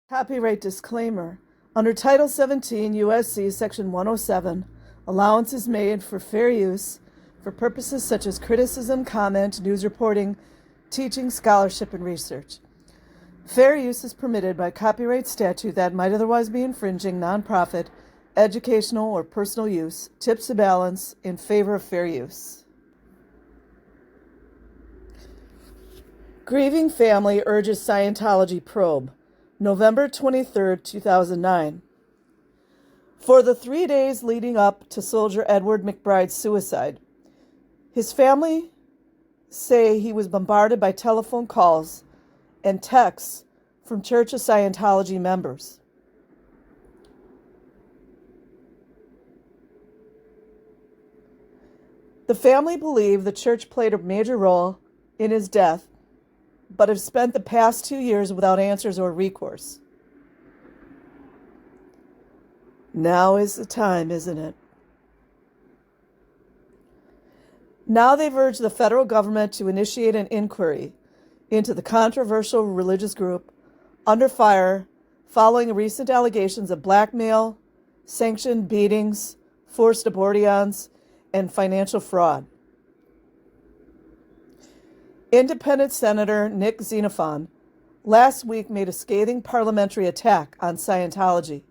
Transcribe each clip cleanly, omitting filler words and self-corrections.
Copyright disclaimer. Under Title 17 U.S.C. Section 107, allowance is made for fair use for purposes such as criticism, comment, news reporting, teaching, scholarship, and research. Fair use is permitted by copyright statute that might otherwise be infringing nonprofit, educational, or personal use, tips the balance in favor of fair use. Grieving family urges Scientology probe. November 23, 2009. For the 3 days leading up to Soldier Edward McBride's suicide, his family say he was bombarded by telephone calls and texts from Church of Scientology members. The family believe the church played a major role in his death, but have spent the past 2 years without answers or recourse. Now is the time, isn't it? Now they've urged the federal government to initiate an inquiry into the controversial religious group under fire following recent allegations of blackmail, sanctioned beatings, forced abortions, and financial fraud. Independent Senator Nick Xenophon last week made a scathing parliamentary attack on Scientology,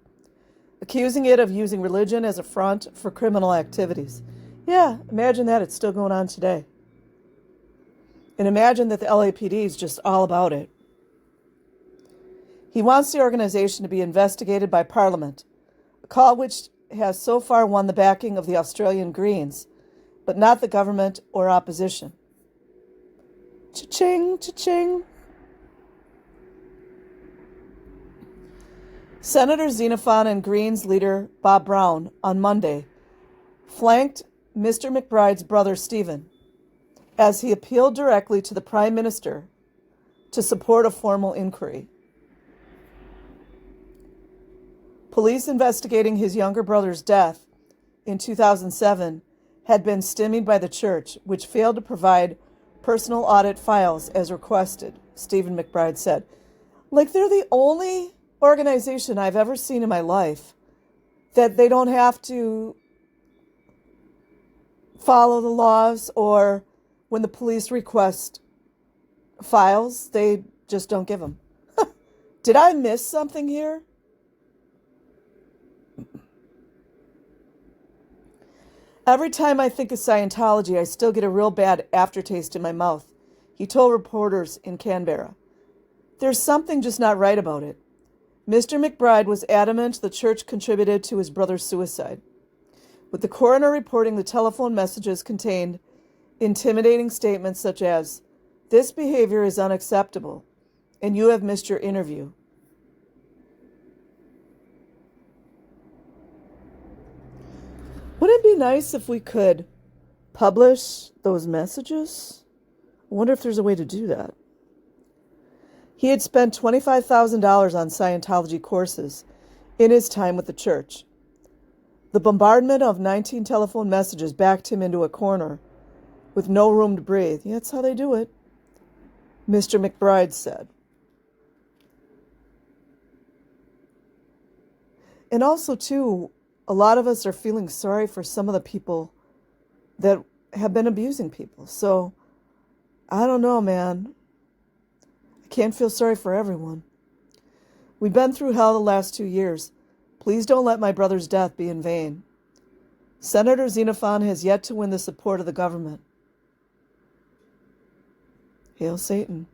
accusing it of using religion as a front for criminal activities. Yeah, imagine that. It's still going on today. And imagine that the LAPD is just all about it. He wants the organization to be investigated by Parliament, a call which has so far won the backing of the Australian Greens, but not the government or opposition. Cha-ching, cha-ching. Senator Xenophon and Greens leader Bob Brown on Monday flanked Mr. McBride's brother Stephen as he appealed directly to the Prime Minister to support a formal inquiry. Police investigating his younger brother's death in 2007 had been stymied by the church, which failed to provide personal audit files as requested, Stephen McBride said. Like, they're the only organization I've ever seen in my life that they don't have to follow the laws, or when the police request files, they just don't give them. Did I miss something here? Every time I think of Scientology, I still get a real bad aftertaste in my mouth, he told reporters in Canberra. There's something just not right about it. Mr. McBride was adamant the church contributed to his brother's suicide, with the coroner reporting the telephone messages contained intimidating statements such as, "This behavior is unacceptable, and you have missed your interview." Wouldn't it be nice if we could publish those messages? I wonder if there's a way to do that. He had spent $25,000 on Scientology courses in his time with the church. The bombardment of 19 telephone messages backed him into a corner with no room to breathe. Yeah, that's how they do it, Mr. McBride said. And also, too, a lot of us are feeling sorry for some of the people that have been abusing people. So, I don't know, man. I can't feel sorry for everyone. We've been through hell the last 2 years. Please don't let my brother's death be in vain. Senator Xenophon has yet to win the support of the government. Hail Satan.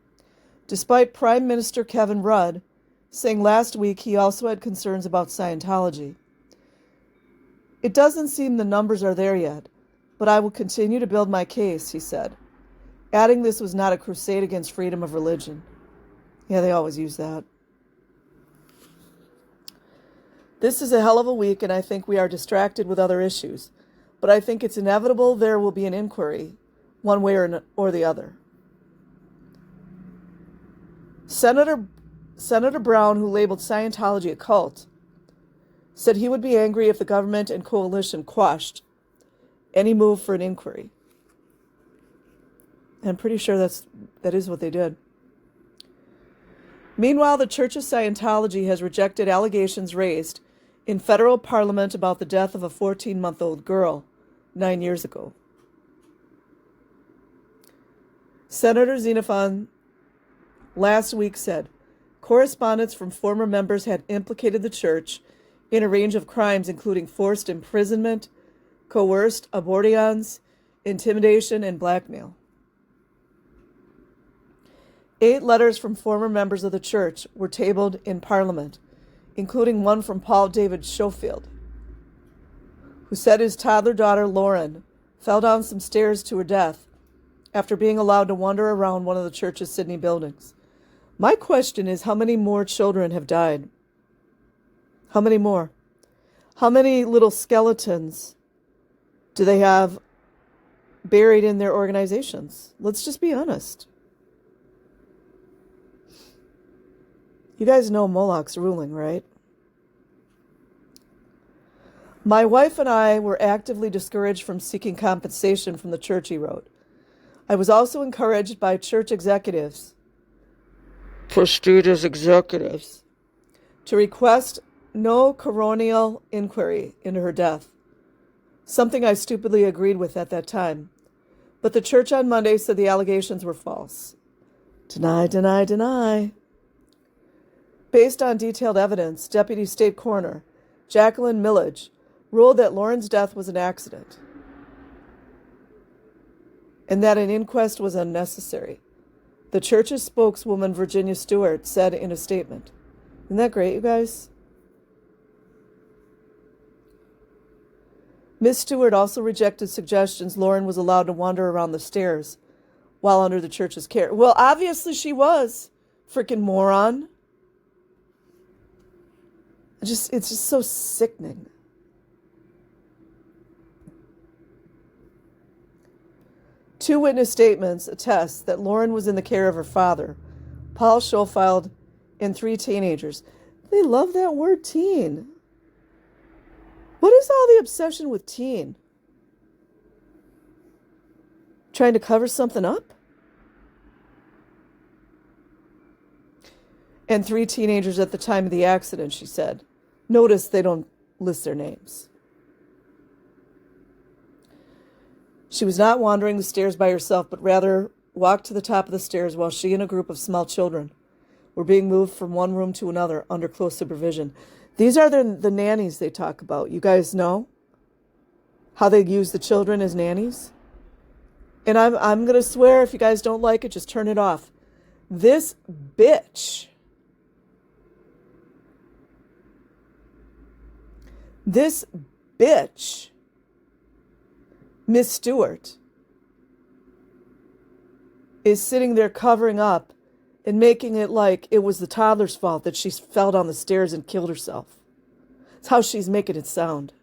Despite Prime Minister Kevin Rudd saying last week he also had concerns about Scientology. It doesn't seem the numbers are there yet, but I will continue to build my case, he said, adding this was not a crusade against freedom of religion. Yeah, they always use that. This is a hell of a week, and I think we are distracted with other issues, but I think it's inevitable there will be an inquiry, one way or the other. Senator Brown, who labeled Scientology a cult, said he would be angry if the government and coalition quashed any move for an inquiry. I'm pretty sure that is what they did. Meanwhile, the Church of Scientology has rejected allegations raised in federal parliament about the death of a 14-month-old girl 9 years ago. Senator Xenophon last week said, correspondence from former members had implicated the church in a range of crimes including forced imprisonment, coerced abortions, intimidation, and blackmail. 8 letters from former members of the church were tabled in Parliament, including one from Paul David Schofield, who said his toddler daughter Lauren fell down some stairs to her death after being allowed to wander around one of the church's Sydney buildings. My question is, how many more children have died? How many more? How many little skeletons do they have buried in their organizations? Let's just be honest. You guys know Moloch's ruling, right? My wife and I were actively discouraged from seeking compensation from the church, he wrote. I was also encouraged by church executives, prestigious executives, to request no coronial inquiry into her death, something I stupidly agreed with at that time. But the church on Monday said the allegations were false. Deny, deny, deny. Based on detailed evidence, Deputy State Coroner Jacqueline Millage ruled that Lauren's death was an accident and that an inquest was unnecessary. The church's spokeswoman, Virginia Stewart, said in a statement. Isn't that great, you guys? Ms. Stewart also rejected suggestions Lauren was allowed to wander around the stairs while under the church's care. Well, obviously she was. Freaking moron. It's just so sickening. Two witness statements attest that Lauren was in the care of her father, Paul Schofield, and 3 teenagers. They love that word teen. What is all the obsession with teen? Trying to cover something up? And 3 teenagers at the time of the accident, she said. Notice they don't list their names. She was not wandering the stairs by herself, but rather walked to the top of the stairs while she and a group of small children were being moved from one room to another under close supervision. These are the nannies they talk about. You guys know how they use the children as nannies? And I'm going to swear, if you guys don't like it, just turn it off. This bitch, Miss Stewart, is sitting there covering up and making it like it was the toddler's fault that she fell down the stairs and killed herself. That's how she's making it sound.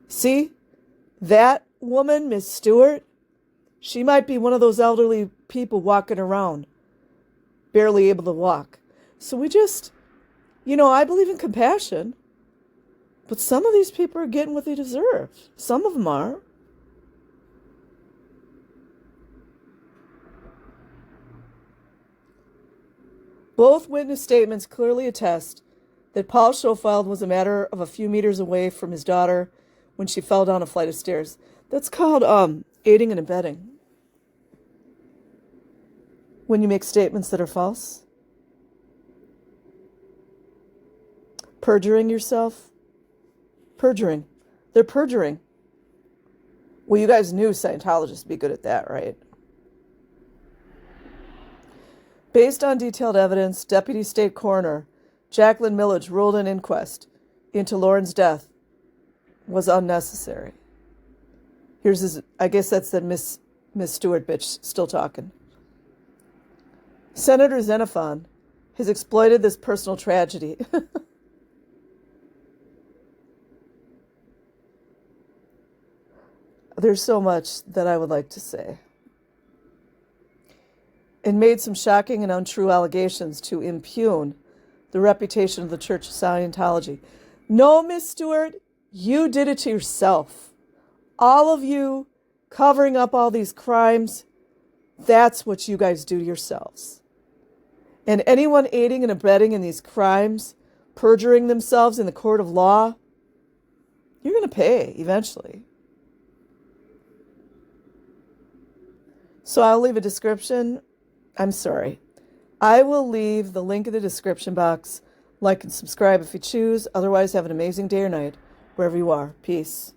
See? That woman, Miss Stewart, she might be one of those elderly people walking around, barely able to walk. So we just, I believe in compassion, but some of these people are getting what they deserve. Some of them are. Both witness statements clearly attest that Paul Schofield was a matter of a few meters away from his daughter when she fell down a flight of stairs. That's called aiding and abetting. When you make statements that are false. Perjuring yourself. Perjuring. They're perjuring. Well, you guys knew Scientologists would be good at that, right? Based on detailed evidence, Deputy State Coroner Jacqueline Millage ruled an inquest into Lauren's death was unnecessary. Here's his, I guess that's the Miss Stewart bitch still talking. Senator Xenophon has exploited this personal tragedy. There's so much that I would like to say. And made some shocking and untrue allegations to impugn the reputation of the Church of Scientology. No, Miss Stewart, you did it to yourself. All of you covering up all these crimes, that's what you guys do to yourselves. And anyone aiding and abetting in these crimes, perjuring themselves in the court of law, you're going to pay eventually. So I'll leave a description. I'm sorry. I will leave the link in the description box. Like and subscribe if you choose. Otherwise, have an amazing day or night, wherever you are. Peace.